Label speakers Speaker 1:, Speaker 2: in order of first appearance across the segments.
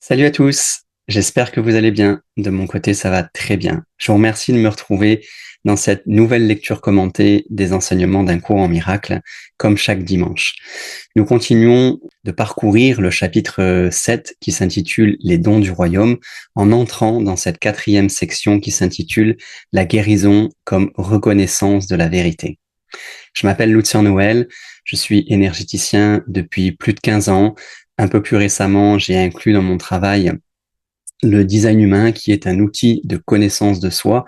Speaker 1: Salut à tous, j'espère que vous allez bien. De mon côté, ça va très bien. Je vous remercie de me retrouver dans cette nouvelle lecture commentée des enseignements d'un cours en miracle, comme chaque dimanche. Nous continuons de parcourir le chapitre 7 qui s'intitule Les dons du royaume, en entrant dans cette quatrième section qui s'intitule La guérison comme reconnaissance de la vérité. Je m'appelle Lucian Noël, je suis énergéticien depuis plus de 15 ans. Un peu plus récemment, j'ai inclus dans mon travail le design humain, qui est un outil de connaissance de soi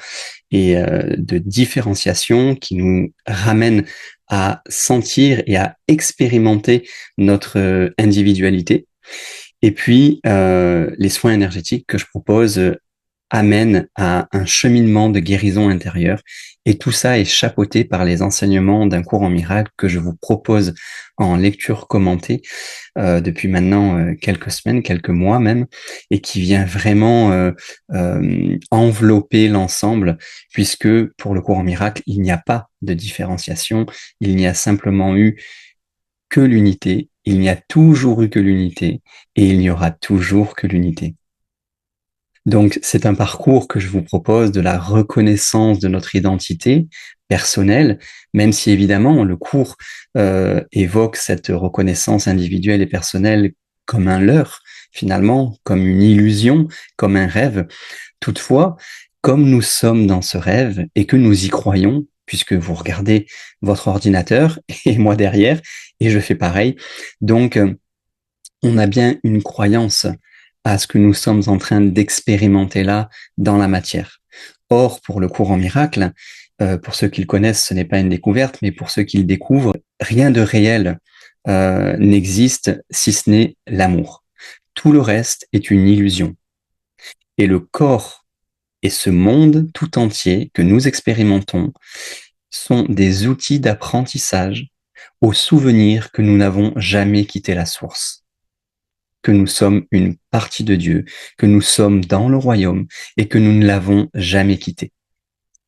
Speaker 1: et de différenciation qui nous ramène à sentir et à expérimenter notre individualité. Et puis, les soins énergétiques que je propose amènent à un cheminement de guérison intérieure. Et tout ça est chapeauté par les enseignements d'un cours en miracle que je vous propose en lecture commentée depuis maintenant quelques semaines, quelques mois même, et qui vient vraiment envelopper l'ensemble, puisque pour le cours en miracle, il n'y a pas de différenciation, il n'y a simplement eu que l'unité, il n'y a toujours eu que l'unité, et il n'y aura toujours que l'unité. Donc, c'est un parcours que je vous propose de la reconnaissance de notre identité personnelle, même si évidemment le cours évoque cette reconnaissance individuelle et personnelle comme un leurre, finalement, comme une illusion, comme un rêve. Toutefois, comme nous sommes dans ce rêve et que nous y croyons, puisque vous regardez votre ordinateur et moi derrière, et je fais pareil, donc on a bien une croyance à ce que nous sommes en train d'expérimenter là dans la matière. Or, pour le cours en miracle, pour ceux qui le connaissent, ce n'est pas une découverte, mais pour ceux qui le découvrent, rien de réel n'existe si ce n'est l'amour. Tout le reste est une illusion. Et le corps et ce monde tout entier que nous expérimentons sont des outils d'apprentissage au souvenir que nous n'avons jamais quitté la source, que nous sommes une partie de Dieu, que nous sommes dans le royaume et que nous ne l'avons jamais quitté.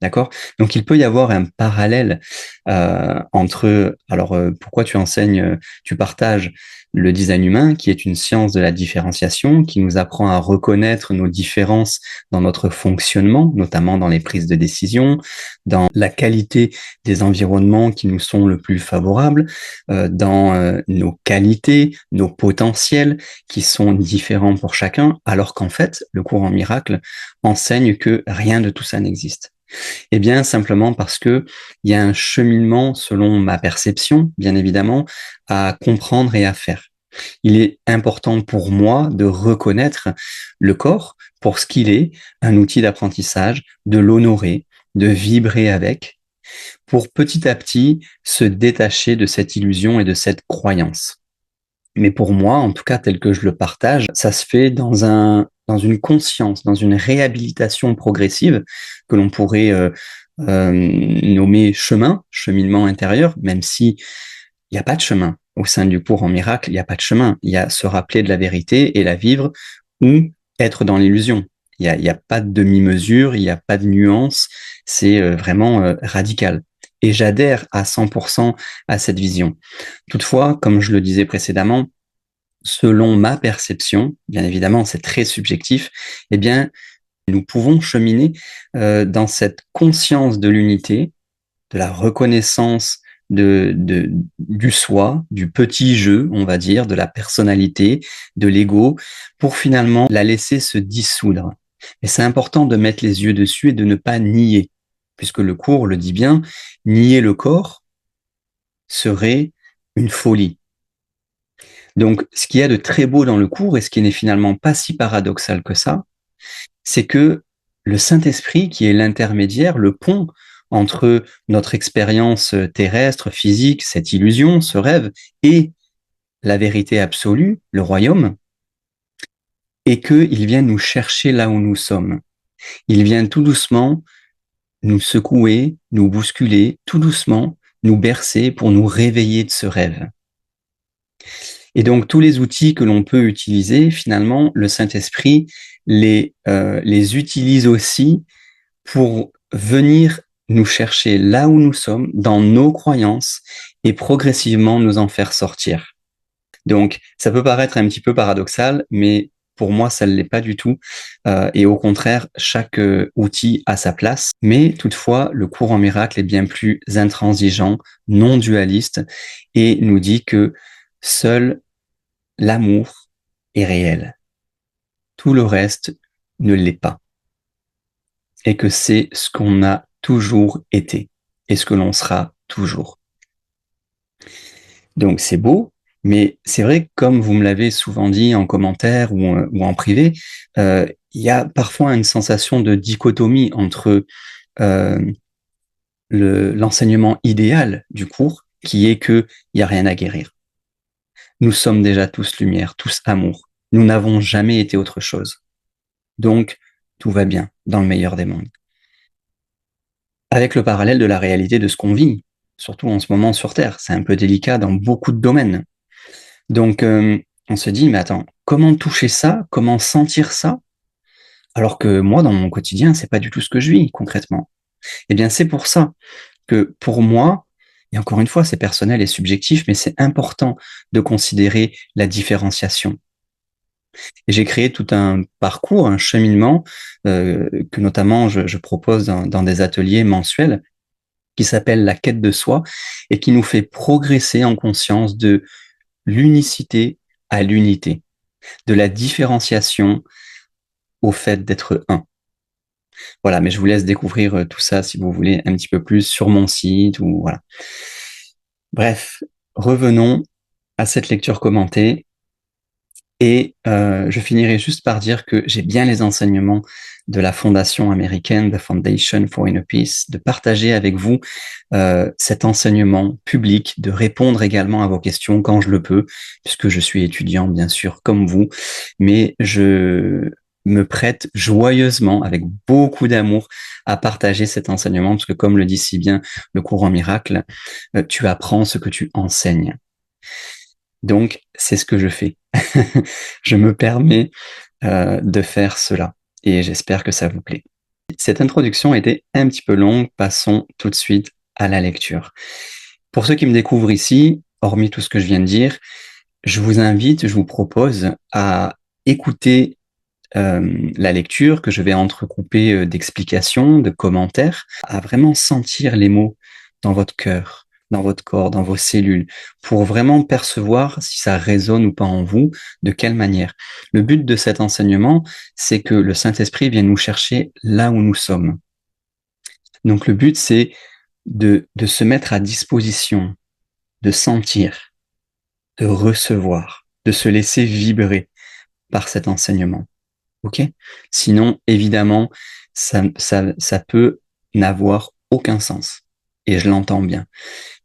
Speaker 1: D'accord? Donc il peut y avoir un parallèle entre. Alors pourquoi tu enseignes, tu partages le design humain, qui est une science de la différenciation, qui nous apprend à reconnaître nos différences dans notre fonctionnement, notamment dans les prises de décision, dans la qualité des environnements qui nous sont le plus favorables, dans nos qualités, nos potentiels qui sont différents pour chacun, alors qu'en fait, le cours en miracle enseigne que rien de tout ça n'existe. Eh bien, simplement parce que il y a un cheminement, selon ma perception, bien évidemment, à comprendre et à faire. Il est important pour moi de reconnaître le corps pour ce qu'il est, un outil d'apprentissage, de l'honorer, de vibrer avec, pour petit à petit se détacher de cette illusion et de cette croyance. Mais pour moi, en tout cas tel que je le partage, ça se fait dans une conscience, dans une réhabilitation progressive que l'on pourrait nommer cheminement intérieur, même si il n'y a pas de chemin au sein du cours en miracle, il n'y a pas de chemin. Il y a se rappeler de la vérité et la vivre ou être dans l'illusion. Il y a pas de demi-mesure, il n'y a pas de nuance, c'est vraiment radical. Et j'adhère à 100% à cette vision. Toutefois, comme je le disais précédemment, selon ma perception, bien évidemment, c'est très subjectif, eh bien, nous pouvons cheminer dans cette conscience de l'unité, de la reconnaissance du soi, du petit jeu, on va dire, de la personnalité, de l'ego, pour finalement la laisser se dissoudre. Mais c'est important de mettre les yeux dessus et de ne pas nier, puisque le cours le dit bien, nier le corps serait une folie. Donc, ce qu'il y a de très beau dans le cours, et ce qui n'est finalement pas si paradoxal que ça, c'est que le Saint-Esprit, qui est l'intermédiaire, le pont entre notre expérience terrestre, physique, cette illusion, ce rêve, et la vérité absolue, le royaume, et qu'il vient nous chercher là où nous sommes. Il vient tout doucement nous secouer, nous bousculer, tout doucement, nous bercer pour nous réveiller de ce rêve. Et donc, tous les outils que l'on peut utiliser, finalement, le Saint-Esprit les utilise aussi pour venir nous chercher là où nous sommes, dans nos croyances, et progressivement nous en faire sortir. Donc, ça peut paraître un petit peu paradoxal, mais Pour moi, ça ne l'est pas du tout. Et au contraire, chaque outil a sa place. Mais toutefois, le cours en miracle est bien plus intransigeant, non dualiste, et nous dit que seul l'amour est réel. Tout le reste ne l'est pas. Et que c'est ce qu'on a toujours été et ce que l'on sera toujours. Donc c'est beau, mais c'est vrai que comme vous me l'avez souvent dit en commentaire ou en privé, il y a parfois une sensation de dichotomie entre euh, l'enseignement idéal du cours, qui est qu'il n'y a rien à guérir. Nous sommes déjà tous lumière, tous amour. Nous n'avons jamais été autre chose. Donc, tout va bien dans le meilleur des mondes. Avec le parallèle de la réalité de ce qu'on vit, surtout en ce moment sur Terre. C'est un peu délicat dans beaucoup de domaines. Donc, on se dit, mais attends, comment toucher ça? Comment sentir ça? Alors que moi, dans mon quotidien, c'est pas du tout ce que je vis concrètement. Eh bien, c'est pour ça que pour moi, et encore une fois, c'est personnel et subjectif, mais c'est important de considérer la différenciation. Et j'ai créé tout un parcours, un cheminement que notamment je propose dans des ateliers mensuels qui s'appelle la quête de soi et qui nous fait progresser en conscience de l'unicité à l'unité, de la différenciation au fait d'être un. Voilà, mais je vous laisse découvrir tout ça si vous voulez un petit peu plus sur mon site ou voilà. Bref, revenons à cette lecture commentée. Et je finirai juste par dire que j'ai bien les enseignements de la fondation américaine, The Foundation for Inner Peace, de partager avec vous cet enseignement public, de répondre également à vos questions quand je le peux, puisque je suis étudiant bien sûr comme vous, mais je me prête joyeusement, avec beaucoup d'amour, à partager cet enseignement, parce que comme le dit si bien le courant miracle, tu apprends ce que tu enseignes. Donc, c'est ce que je fais. Je me permets de faire cela et j'espère que ça vous plaît. Cette introduction était un petit peu longue, passons tout de suite à la lecture. Pour ceux qui me découvrent ici, hormis tout ce que je viens de dire, je vous invite, je vous propose à écouter la lecture que je vais entrecouper d'explications, de commentaires, à vraiment sentir les mots dans votre cœur, dans votre corps, dans vos cellules, pour vraiment percevoir si ça résonne ou pas en vous, de quelle manière. Le but de cet enseignement, c'est que le Saint-Esprit vienne nous chercher là où nous sommes. Donc le but, c'est de se mettre à disposition, de sentir, de recevoir, de se laisser vibrer par cet enseignement. Ok? Sinon, évidemment, ça peut n'avoir aucun sens. Et je l'entends bien.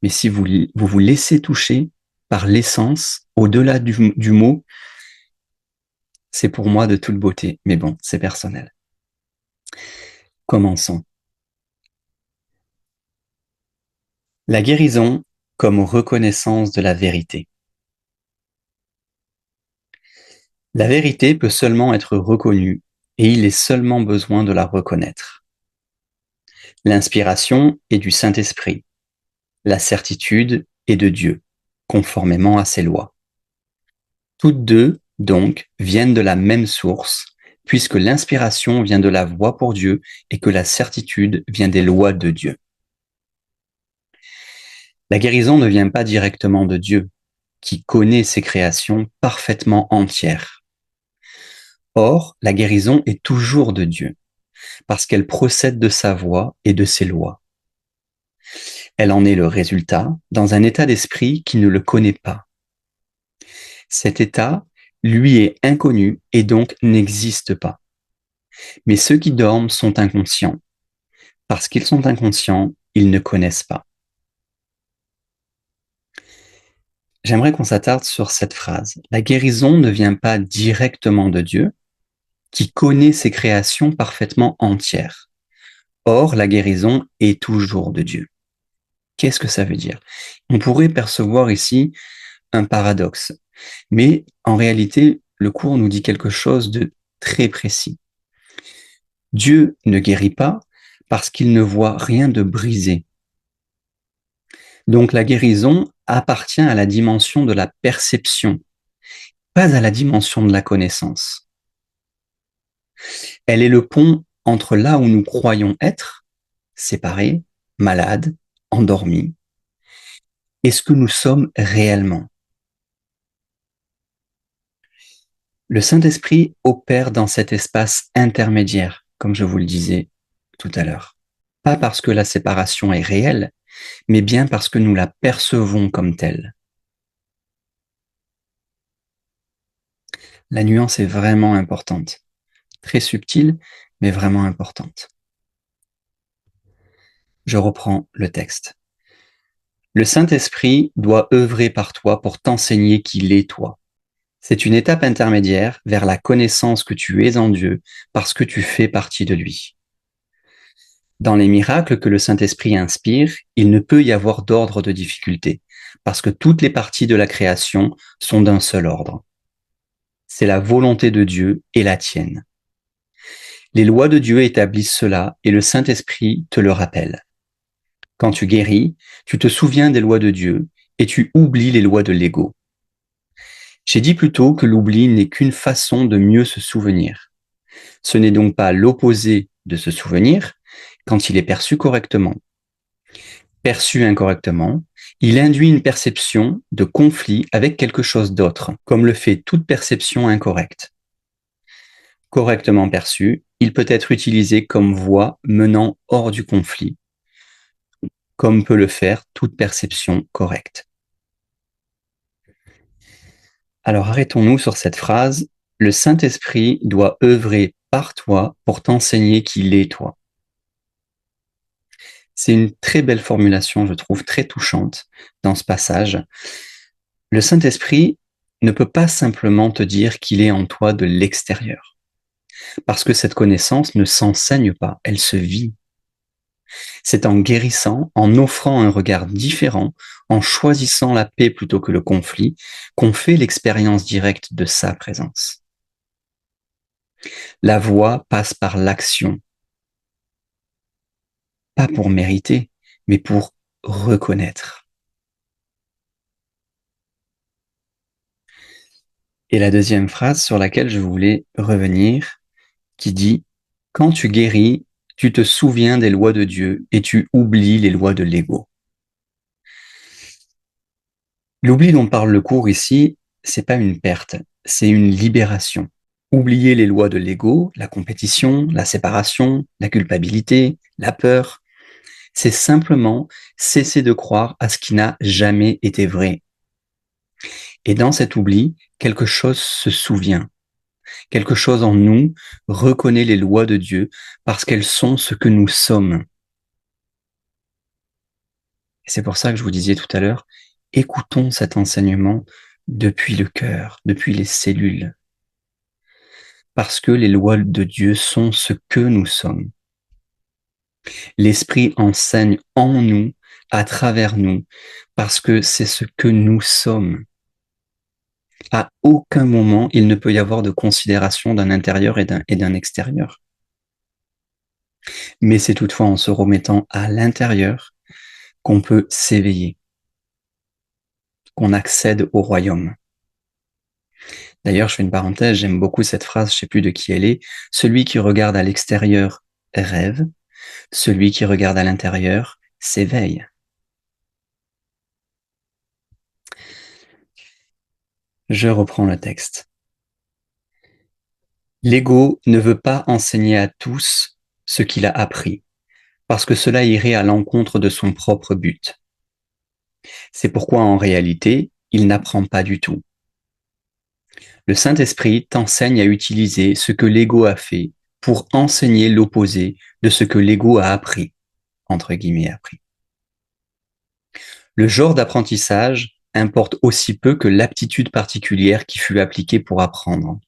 Speaker 1: Mais si vous vous laissez toucher par l'essence, au-delà du mot, c'est pour moi de toute beauté. Mais bon, c'est personnel. Commençons. La guérison comme reconnaissance de la vérité. La vérité peut seulement être reconnue et il est seulement besoin de la reconnaître. L'inspiration est du Saint-Esprit. La certitude est de Dieu, conformément à ses lois. Toutes deux, donc, viennent de la même source, puisque l'inspiration vient de la voix pour Dieu et que la certitude vient des lois de Dieu. La guérison ne vient pas directement de Dieu, qui connaît ses créations parfaitement entières. Or, la guérison est toujours de Dieu, parce qu'elle procède de sa voix et de ses lois. Elle en est le résultat dans un état d'esprit qui ne le connaît pas. Cet état, lui, est inconnu et donc n'existe pas. Mais ceux qui dorment sont inconscients. Parce qu'ils sont inconscients, ils ne connaissent pas. J'aimerais qu'on s'attarde sur cette phrase. La guérison ne vient pas directement de Dieu, qui connaît ses créations parfaitement entières. Or, la guérison est toujours de Dieu. Qu'est-ce que ça veut dire? On pourrait percevoir ici un paradoxe, mais en réalité, le cours nous dit quelque chose de très précis. Dieu ne guérit pas parce qu'il ne voit rien de brisé. Donc la guérison appartient à la dimension de la perception, pas à la dimension de la connaissance. Elle est le pont entre là où nous croyons être, séparés, malades, endormis, et ce que nous sommes réellement. Le Saint-Esprit opère dans cet espace intermédiaire, comme je vous le disais tout à l'heure. Pas parce que la séparation est réelle, mais bien parce que nous la percevons comme telle. La nuance est vraiment importante, très subtile, mais vraiment importante. Je reprends le texte. Le Saint-Esprit doit œuvrer par toi pour t'enseigner qu'il est toi. C'est une étape intermédiaire vers la connaissance que tu es en Dieu parce que tu fais partie de lui. Dans les miracles que le Saint-Esprit inspire, il ne peut y avoir d'ordre de difficulté, parce que toutes les parties de la création sont d'un seul ordre. C'est la volonté de Dieu et la tienne. Les lois de Dieu établissent cela et le Saint-Esprit te le rappelle. Quand tu guéris, tu te souviens des lois de Dieu et tu oublies les lois de l'ego. J'ai dit plus tôt que l'oubli n'est qu'une façon de mieux se souvenir. Ce n'est donc pas l'opposé de se souvenir quand il est perçu correctement. Perçu incorrectement, il induit une perception de conflit avec quelque chose d'autre, comme le fait toute perception incorrecte. Correctement perçu, il peut être utilisé comme voie menant hors du conflit, comme peut le faire toute perception correcte. Alors arrêtons-nous sur cette phrase. Le Saint-Esprit doit œuvrer par toi pour t'enseigner qu'il est toi. C'est une très belle formulation, je trouve, très touchante dans ce passage. Le Saint-Esprit ne peut pas simplement te dire qu'il est en toi de l'extérieur, parce que cette connaissance ne s'enseigne pas, elle se vit. C'est en guérissant, en offrant un regard différent, en choisissant la paix plutôt que le conflit, qu'on fait l'expérience directe de sa présence. La voie passe par l'action, pas pour mériter, mais pour reconnaître. Et la deuxième phrase sur laquelle je voulais revenir, qui dit « Quand tu guéris, tu te souviens des lois de Dieu et tu oublies les lois de l'ego. » L'oubli dont parle le cours ici, c'est pas une perte, c'est une libération. Oublier les lois de l'ego, la compétition, la séparation, la culpabilité, la peur, c'est simplement cesser de croire à ce qui n'a jamais été vrai. Et dans cet oubli, quelque chose se souvient. Quelque chose en nous reconnaît les lois de Dieu parce qu'elles sont ce que nous sommes. Et c'est pour ça que je vous disais tout à l'heure, écoutons cet enseignement depuis le cœur, depuis les cellules. Parce que les lois de Dieu sont ce que nous sommes. L'Esprit enseigne en nous, à travers nous, parce que c'est ce que nous sommes. À aucun moment, il ne peut y avoir de considération d'un intérieur et d'un extérieur. Mais c'est toutefois en se remettant à l'intérieur qu'on peut s'éveiller, qu'on accède au royaume. D'ailleurs, je fais une parenthèse, j'aime beaucoup cette phrase, je ne sais plus de qui elle est. Celui qui regarde à l'extérieur rêve, celui qui regarde à l'intérieur s'éveille. Je reprends le texte. L'ego ne veut pas enseigner à tous ce qu'il a appris, parce que cela irait à l'encontre de son propre but. C'est pourquoi en réalité, il n'apprend pas du tout. Le Saint-Esprit t'enseigne à utiliser ce que l'ego a fait pour enseigner l'opposé de ce que l'ego a appris, entre guillemets appris. Le genre d'apprentissage importe aussi peu que l'aptitude particulière qui fut appliquée pour apprendre.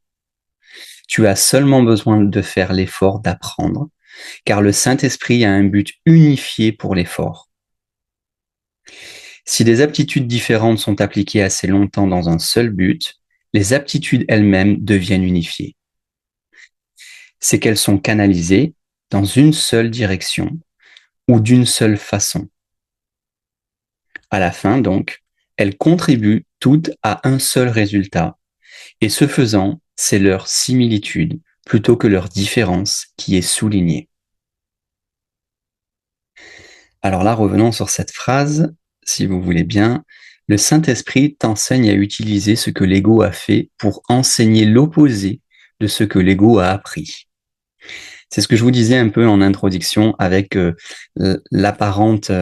Speaker 1: Tu as seulement besoin de faire l'effort d'apprendre, car le Saint-Esprit a un but unifié pour l'effort. Si des aptitudes différentes sont appliquées assez longtemps dans un seul but, les aptitudes elles-mêmes deviennent unifiées. C'est qu'elles sont canalisées dans une seule direction ou d'une seule façon. À la fin, donc, elles contribuent toutes à un seul résultat, et ce faisant, c'est leur similitude plutôt que leur différence qui est soulignée. Alors là, revenons sur cette phrase, si vous voulez bien. Le Saint-Esprit t'enseigne à utiliser ce que l'ego a fait pour enseigner l'opposé de ce que l'ego a appris. C'est ce que je vous disais un peu en introduction avec l'apparente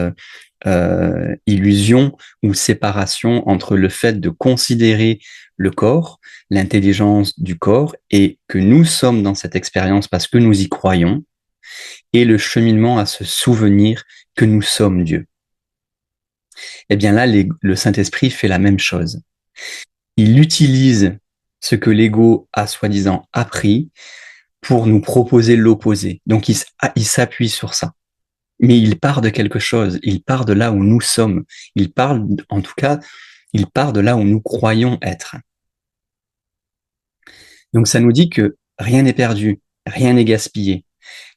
Speaker 1: illusion ou séparation entre le fait de considérer le corps, l'intelligence du corps, et que nous sommes dans cette expérience parce que nous y croyons, et le cheminement à se souvenir que nous sommes Dieu. Eh bien là, le Saint-Esprit fait la même chose. Il utilise ce que l'ego a soi-disant appris pour nous proposer l'opposé. Donc il s'appuie sur ça. Mais il part de quelque chose, il part de là où nous sommes, il parle, en tout cas, il part de là où nous croyons être. Donc ça nous dit que rien n'est perdu, rien n'est gaspillé.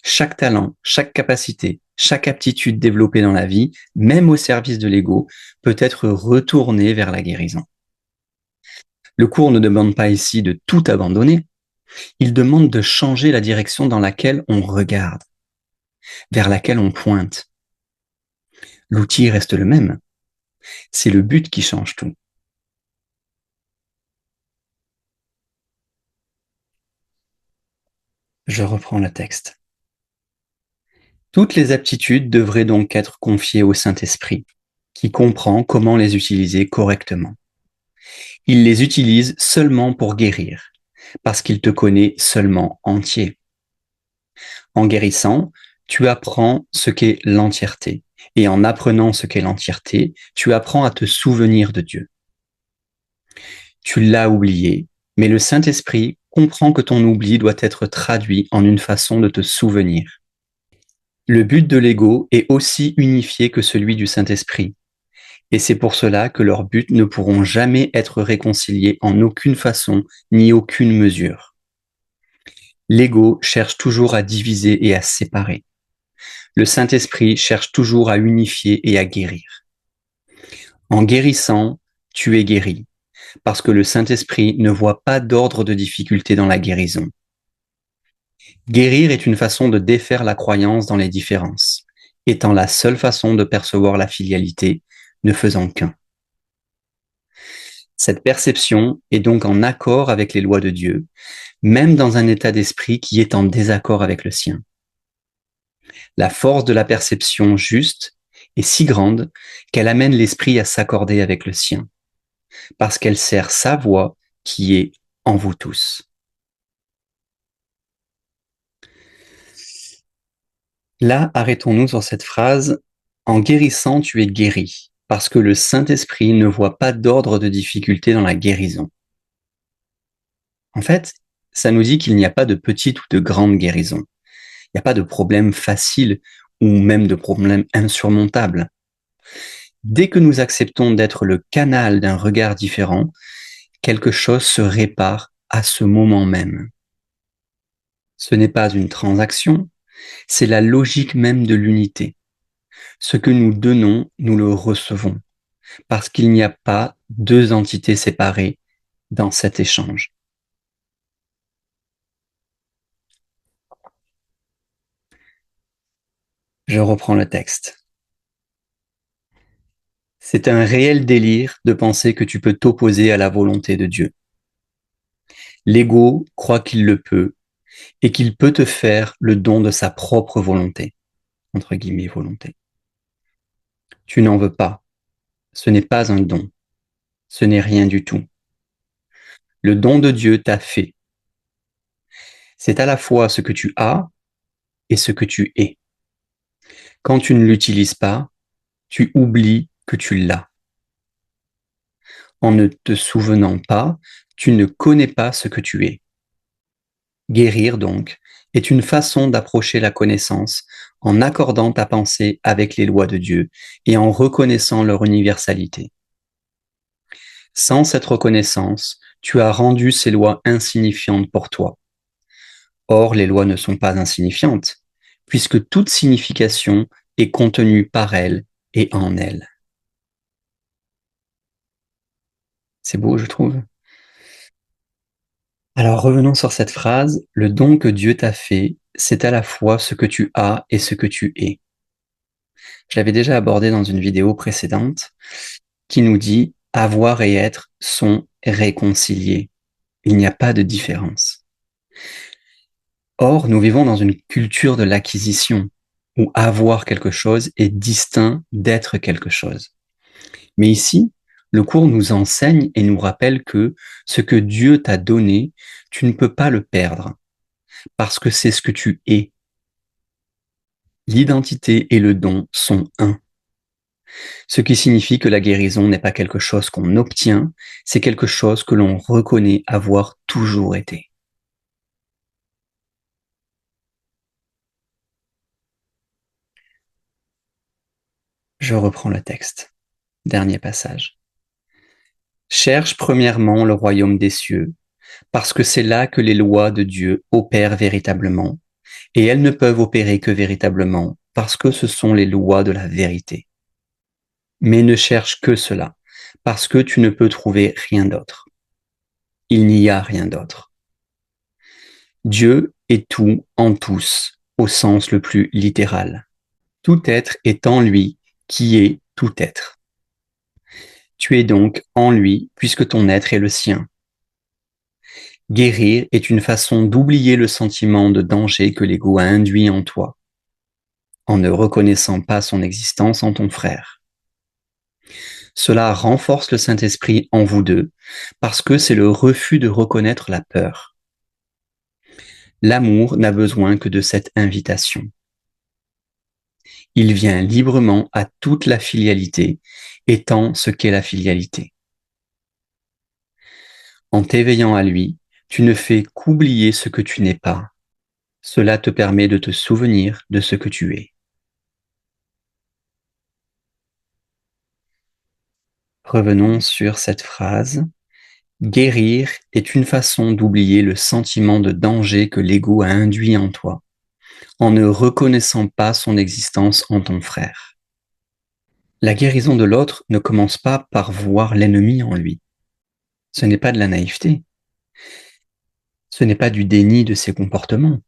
Speaker 1: Chaque talent, chaque capacité, chaque aptitude développée dans la vie, même au service de l'ego, peut être retournée vers la guérison. Le cours ne demande pas ici de tout abandonner, il demande de changer la direction dans laquelle on regarde, vers laquelle on pointe. L'outil reste le même, c'est le but qui change tout. Je reprends le texte. Toutes les aptitudes devraient donc être confiées au Saint-Esprit, qui comprend comment les utiliser correctement. Il les utilise seulement pour guérir, parce qu'il te connaît seulement entier. En guérissant, tu apprends ce qu'est l'entièreté, et en apprenant ce qu'est l'entièreté, tu apprends à te souvenir de Dieu. Tu l'as oublié, mais le Saint-Esprit comprend que ton oubli doit être traduit en une façon de te souvenir. Le but de l'ego est aussi unifié que celui du Saint-Esprit, et c'est pour cela que leurs buts ne pourront jamais être réconciliés en aucune façon ni aucune mesure. L'ego cherche toujours à diviser et à séparer. Le Saint-Esprit cherche toujours à unifier et à guérir. En guérissant, tu es guéri, parce que le Saint-Esprit ne voit pas d'ordre de difficulté dans la guérison. Guérir est une façon de défaire la croyance dans les différences, étant la seule façon de percevoir la filialité, ne faisant qu'un. Cette perception est donc en accord avec les lois de Dieu, même dans un état d'esprit qui est en désaccord avec le sien. La force de la perception juste est si grande qu'elle amène l'esprit à s'accorder avec le sien, parce qu'elle sert sa voix qui est en vous tous. Là, arrêtons-nous sur cette phrase. En guérissant, tu es guéri, parce que le Saint-Esprit ne voit pas d'ordre de difficulté dans la guérison. En fait, ça nous dit qu'il n'y a pas de petite ou de grande guérison. Il n'y a pas de problème facile ou même de problème insurmontable. Dès que nous acceptons d'être le canal d'un regard différent, quelque chose se répare à ce moment même. Ce n'est pas une transaction, c'est la logique même de l'unité. Ce que nous donnons, nous le recevons, parce qu'il n'y a pas deux entités séparées dans cet échange. Je reprends le texte. C'est un réel délire de penser que tu peux t'opposer à la volonté de Dieu. L'ego croit qu'il le peut et qu'il peut te faire le don de sa propre volonté, entre guillemets volonté. Tu n'en veux pas. Ce n'est pas un don. Ce n'est rien du tout. Le don de Dieu t'a fait. C'est à la fois ce que tu as et ce que tu es. Quand tu ne l'utilises pas, tu oublies que tu l'as. En ne te souvenant pas, tu ne connais pas ce que tu es. Guérir, donc, est une façon d'approcher la connaissance en accordant ta pensée avec les lois de Dieu et en reconnaissant leur universalité. Sans cette reconnaissance, tu as rendu ces lois insignifiantes pour toi. Or, les lois ne sont pas insignifiantes, puisque toute signification est contenue par elles et en elles. C'est beau, je trouve. Alors revenons sur cette phrase, le don que Dieu t'a fait, c'est à la fois ce que tu as et ce que tu es. Je l'avais déjà abordé dans une vidéo précédente qui nous dit avoir et être sont réconciliés. Il n'y a pas de différence. Or, nous vivons dans une culture de l'acquisition où avoir quelque chose est distinct d'être quelque chose. Mais ici, le cours nous enseigne et nous rappelle que ce que Dieu t'a donné, tu ne peux pas le perdre parce que c'est ce que tu es. L'identité et le don sont un. Ce qui signifie que la guérison n'est pas quelque chose qu'on obtient, c'est quelque chose que l'on reconnaît avoir toujours été. Je reprends le texte. Dernier passage. Cherche premièrement le royaume des cieux, parce que c'est là que les lois de Dieu opèrent véritablement, et elles ne peuvent opérer que véritablement, parce que ce sont les lois de la vérité. Mais ne cherche que cela, parce que tu ne peux trouver rien d'autre. Il n'y a rien d'autre. Dieu est tout en tous, au sens le plus littéral. Tout être est en lui, qui est tout être. Tu es donc en lui, puisque ton être est le sien. Guérir est une façon d'oublier le sentiment de danger que l'ego a induit en toi, en ne reconnaissant pas son existence en ton frère. Cela renforce le Saint-Esprit en vous deux, parce que c'est le refus de reconnaître la peur. L'amour n'a besoin que de cette invitation. Il vient librement à toute la filialité, étant ce qu'est la filialité. En t'éveillant à lui, tu ne fais qu'oublier ce que tu n'es pas. Cela te permet de te souvenir de ce que tu es. Revenons sur cette phrase. Guérir est une façon d'oublier le sentiment de danger que l'ego a induit en toi, en ne reconnaissant pas son existence en ton frère. La guérison de l'autre ne commence pas par voir l'ennemi en lui. Ce n'est pas de la naïveté. Ce n'est pas du déni de ses comportements,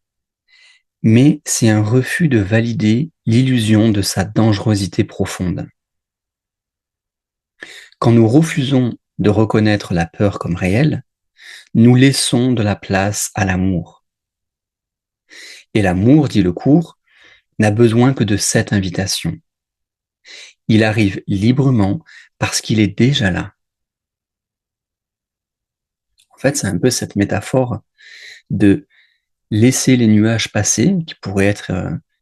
Speaker 1: mais c'est un refus de valider l'illusion de sa dangerosité profonde. Quand nous refusons de reconnaître la peur comme réelle, nous laissons de la place à l'amour. Et l'amour, dit le cours, n'a besoin que de cette invitation. Il arrive librement parce qu'il est déjà là. En fait, c'est un peu cette métaphore de laisser les nuages passer, qui pourrait être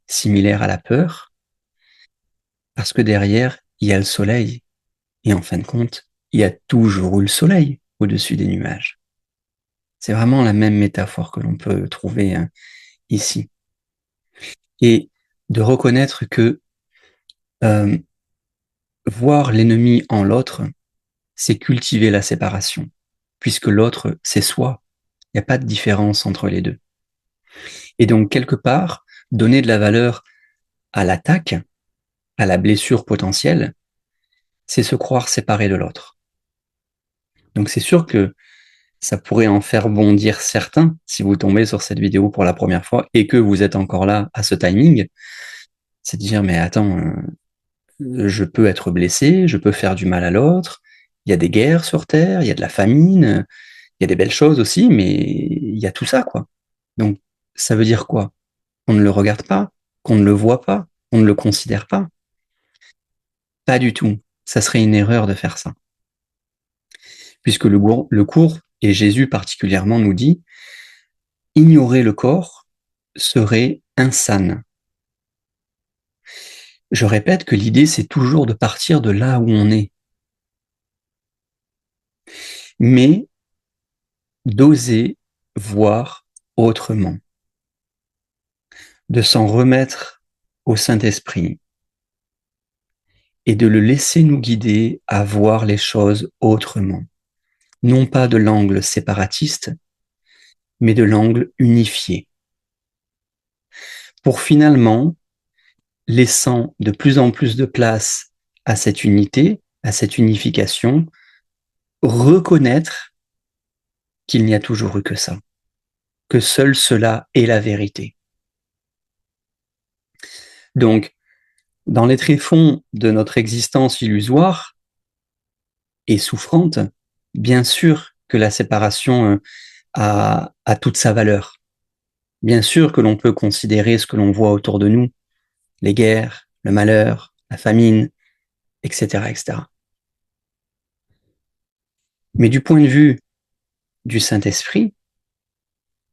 Speaker 1: similaire à la peur, parce que derrière, il y a le soleil. Et en fin de compte, il y a toujours eu le soleil au-dessus des nuages. C'est vraiment la même métaphore que l'on peut trouver ici. Et de reconnaître que euh, voir l'ennemi en l'autre, c'est cultiver la séparation, puisque l'autre, c'est soi. Il n'y a pas de différence entre les deux. Et donc, quelque part, donner de la valeur à l'attaque, à la blessure potentielle, c'est se croire séparé de l'autre. Donc, c'est sûr que ça pourrait en faire bondir certains si vous tombez sur cette vidéo pour la première fois et que vous êtes encore là à ce timing. C'est de dire, mais attends, je peux être blessé, je peux faire du mal à l'autre, il y a des guerres sur Terre, il y a de la famine, il y a des belles choses aussi, mais il y a tout ça, quoi. Donc, ça veut dire quoi? On ne le regarde pas, qu'on ne le voit pas, on ne le considère pas. Pas du tout. Ça serait une erreur de faire ça. Puisque le cours, et Jésus particulièrement nous dit, ignorer le corps serait insane. Je répète que l'idée, c'est toujours de partir de là où on est. Mais d'oser voir autrement. De s'en remettre au Saint-Esprit et de le laisser nous guider à voir les choses autrement. Non pas de l'angle séparatiste, mais de l'angle unifié. Pour finalement, laissant de plus en plus de place à cette unité, à cette unification, reconnaître qu'il n'y a toujours eu que ça, que seul cela est la vérité. Donc, dans les tréfonds de notre existence illusoire et souffrante, bien sûr que la séparation a toute sa valeur. Bien sûr que l'on peut considérer ce que l'on voit autour de nous, les guerres, le malheur, la famine, etc., etc. Mais du point de vue du Saint-Esprit,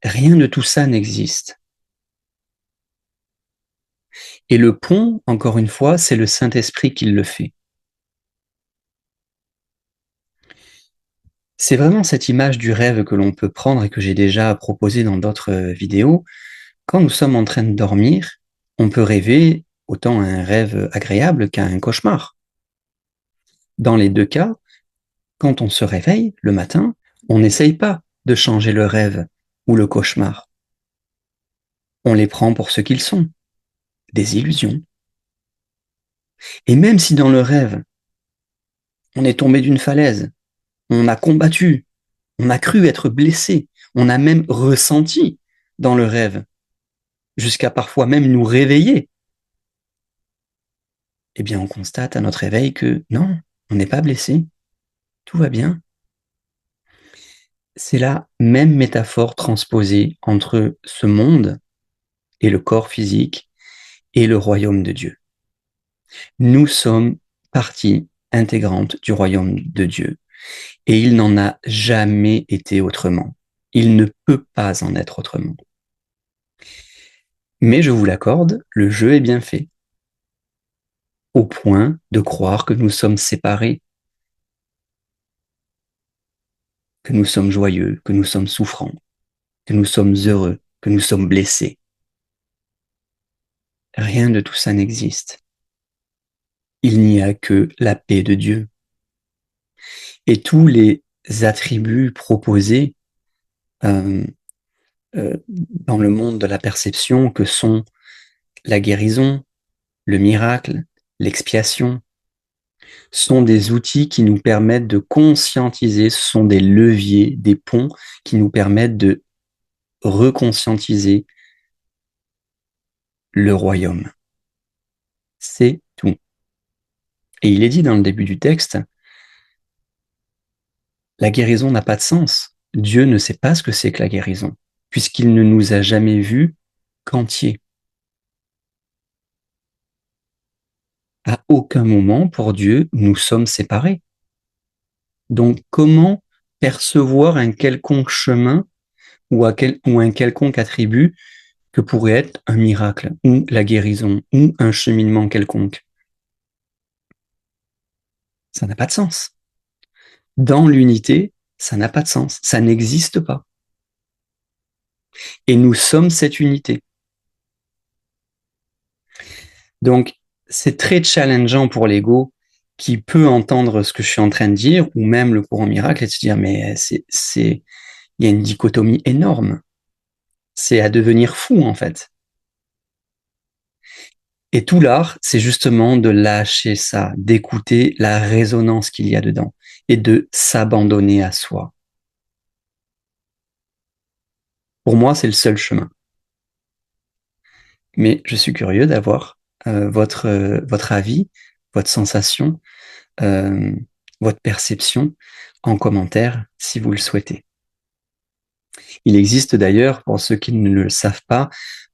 Speaker 1: rien de tout ça n'existe. Et le pont, encore une fois, c'est le Saint-Esprit qui le fait. C'est vraiment cette image du rêve que l'on peut prendre et que j'ai déjà proposé dans d'autres vidéos. Quand nous sommes en train de dormir, on peut rêver autant un rêve agréable qu'un cauchemar. Dans les deux cas, quand on se réveille le matin, on n'essaye pas de changer le rêve ou le cauchemar. On les prend pour ce qu'ils sont, des illusions. Et même si dans le rêve, on est tombé d'une falaise, on a combattu, on a cru être blessé, on a même ressenti dans le rêve, jusqu'à parfois même nous réveiller, eh bien on constate à notre réveil que non, on n'est pas blessé, tout va bien. C'est la même métaphore transposée entre ce monde et le corps physique et le royaume de Dieu. Nous sommes partie intégrante du royaume de Dieu et il n'en a jamais été autrement. Il ne peut pas en être autrement. Mais je vous l'accorde, le jeu est bien fait, au point de croire que nous sommes séparés, que nous sommes joyeux, que nous sommes souffrants, que nous sommes heureux, que nous sommes blessés. Rien de tout ça n'existe. Il n'y a que la paix de Dieu. Et tous les attributs proposés dans le monde de la perception que sont la guérison, le miracle, l'expiation, sont des outils qui nous permettent de conscientiser, ce sont des leviers, des ponts qui nous permettent de reconscientiser le royaume. C'est tout. Et il est dit dans le début du texte, la guérison n'a pas de sens. Dieu ne sait pas ce que c'est que la guérison, puisqu'il ne nous a jamais vus qu'entiers. À aucun moment, pour Dieu, nous sommes séparés. Donc, comment percevoir un quelconque chemin ou un quelconque attribut que pourrait être un miracle, ou la guérison, ou un cheminement quelconque? Ça n'a pas de sens. Dans l'unité, ça n'a pas de sens. Ça n'existe pas. Et nous sommes cette unité. Donc, c'est très challengeant pour l'ego qui peut entendre ce que je suis en train de dire, ou même le courant miracle, et se dire, mais il y a une dichotomie énorme. C'est à devenir fou, en fait. Et tout l'art, c'est justement de lâcher ça, d'écouter la résonance qu'il y a dedans et de s'abandonner à soi. Pour moi, c'est le seul chemin. Mais je suis curieux d'avoir votre avis, votre sensation, euh, votre perception en commentaire si vous le souhaitez. Il existe d'ailleurs, pour ceux qui ne le savent pas,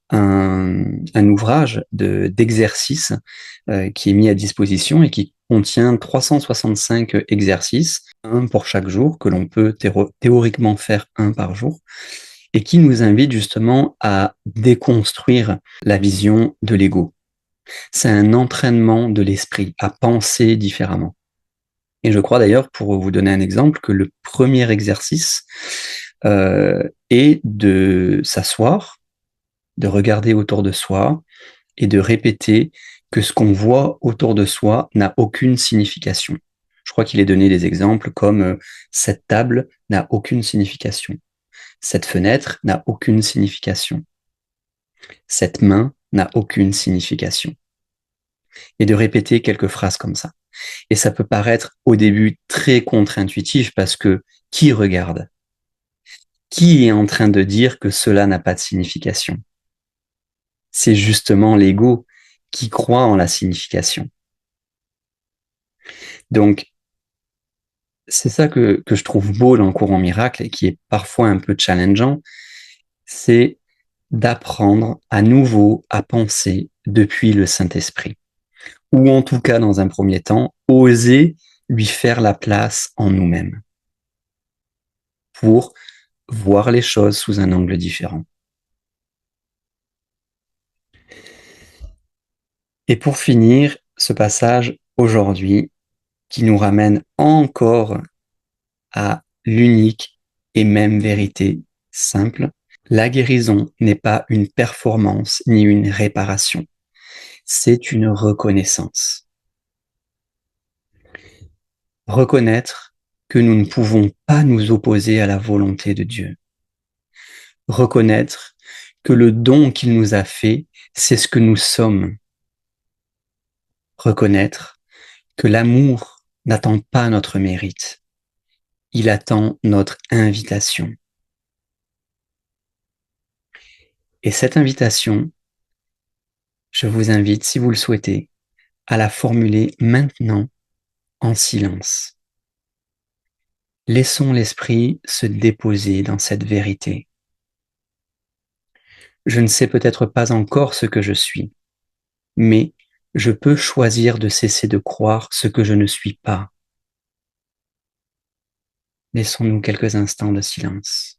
Speaker 1: un ouvrage d'exercices qui est mis à disposition et qui contient 365 exercices, un pour chaque jour, que l'on peut théoriquement faire un par jour, et qui nous invite justement à déconstruire la vision de l'ego. C'est un entraînement de l'esprit à penser différemment. Et je crois d'ailleurs, pour vous donner un exemple, que le premier exercice est de s'asseoir, de regarder autour de soi et de répéter que ce qu'on voit autour de soi n'a aucune signification. Je crois qu'il est donné des exemples comme cette table n'a aucune signification. Cette fenêtre n'a aucune signification. Cette main n'a aucune signification. Et de répéter quelques phrases comme ça. Et ça peut paraître au début très contre-intuitif parce que qui regarde? qui est en train de dire que cela n'a pas de signification? C'est justement l'ego qui croit en la signification. Donc, c'est ça que je trouve beau dans le courant miracle et qui est parfois un peu challengeant, c'est d'apprendre à nouveau à penser depuis le Saint-Esprit. Ou en tout cas, dans un premier temps, oser lui faire la place en nous-mêmes pour voir les choses sous un angle différent. Et pour finir, ce passage aujourd'hui qui nous ramène encore à l'unique et même vérité simple. La guérison n'est pas une performance ni une réparation, c'est une reconnaissance. Reconnaître que nous ne pouvons pas nous opposer à la volonté de Dieu. Reconnaître que le don qu'il nous a fait, c'est ce que nous sommes. Reconnaître que l'amour n'attend pas notre mérite, il attend notre invitation. Et cette invitation, je vous invite, si vous le souhaitez, à la formuler maintenant en silence. Laissons l'esprit se déposer dans cette vérité. Je ne sais peut-être pas encore ce que je suis, mais je peux choisir de cesser de croire ce que je ne suis pas. Laissons-nous quelques instants de silence.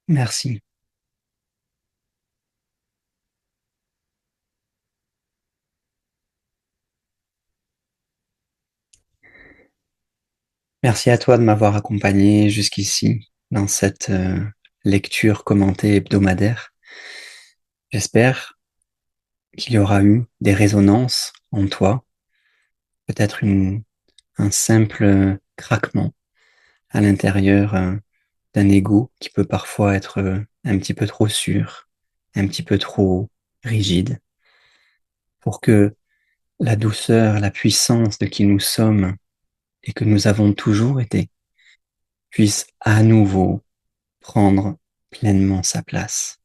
Speaker 1: Merci. Merci à toi de m'avoir accompagné jusqu'ici dans cette lecture commentée hebdomadaire. J'espère qu'il y aura eu des résonances en toi, peut-être un simple craquement à l'intérieur d'un ego qui peut parfois être un petit peu trop sûr, un petit peu trop rigide, pour que la douceur, la puissance de qui nous sommes et que nous avons toujours été puisse à nouveau prendre pleinement sa place.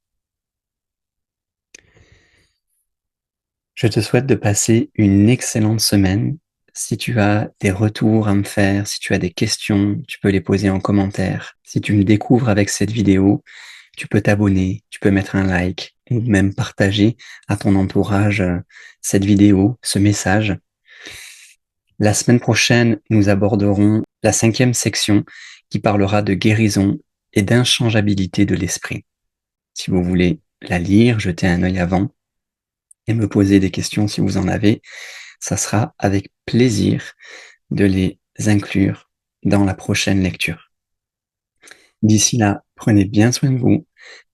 Speaker 1: Je te souhaite de passer une excellente semaine. Si tu as des retours à me faire, si tu as des questions, tu peux les poser en commentaire. Si tu me découvres avec cette vidéo, tu peux t'abonner, tu peux mettre un like ou même partager à ton entourage cette vidéo, ce message. La semaine prochaine, nous aborderons la 5e section qui parlera de guérison et d'inchangeabilité de l'esprit. Si vous voulez la lire, jeter un œil avant et me poser des questions si vous en avez, ça sera avec plaisir de les inclure dans la prochaine lecture. D'ici là, prenez bien soin de vous.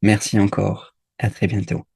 Speaker 1: Merci encore. À très bientôt.